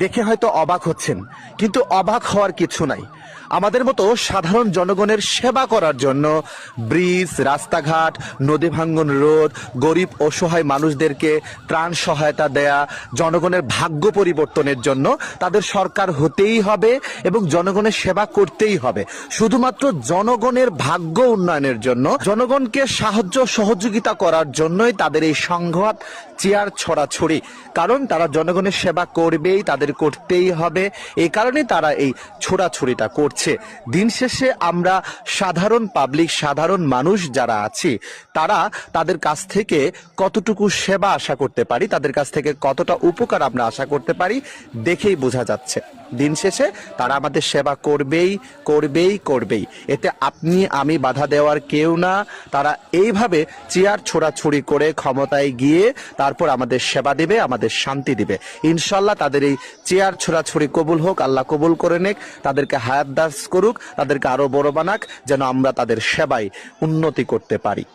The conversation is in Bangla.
দেখে হয়তো অবাক হচ্ছেন, কিন্তু অবাক হওয়ার কিছু নাই। আমাদের মতো সাধারণ জনগণের সেবা করার জন্য ব্রিজ, রাস্তাঘাট, নদী ভাঙ্গন রোধ, গরিব অসহায় মানুষদেরকে ত্রাণ সহায়তা দেয়া, জনগণের ভাগ্য পরিবর্তনের জন্য তাদের সরকার হতেই হবে এবং জনগণের সেবা করতেই হবে। শুধুমাত্র জনগণের ভাগ্য উন্নয়নের জন্য, জনগণকে সাহায্য সহযোগিতা করার জন্যই তাদের এই সংঘাত, চেয়ার ছড়াছড়ি। কারণ তারা জনগণের সেবা করবেই, তাদের করতেই হবে, এই কারণে তারা এই ছোড়াছড়িটা করছে। দিন শেষে আমরা সাধারণ পাবলিক, সাধারণ মানুষ যারা আছি, তারা তাদের কাছ থেকে কতটুকু সেবা আশা করতে পারি, তাদের কাছ থেকে কতটা উপকার আমরা আশা করতে পারি দেখেই বোঝা যাচ্ছে। দিন শেষে তারা আমাদের সেবা করবেই করবেই করবেই, এতে আপনি আমি বাধা দেওয়ার কেউ না। তারা এইভাবে চেয়ার ছোড়াছুড়ি করে ক্ষমতায় গিয়ে তারপর আমাদের সেবা দিবে, আমাদের শান্তি দিবে। ইনশাল্লাহ তাদের এই চেয়ার ছোড়াছুড়ি কবুল হোক, আল্লাহ কবুল করে নেক, তাদেরকে হায়াত দাস করুক, তাদেরকে আরো বড় বানাক, যেন আমরা তাদের সেবায় উন্নতি করতে পারি।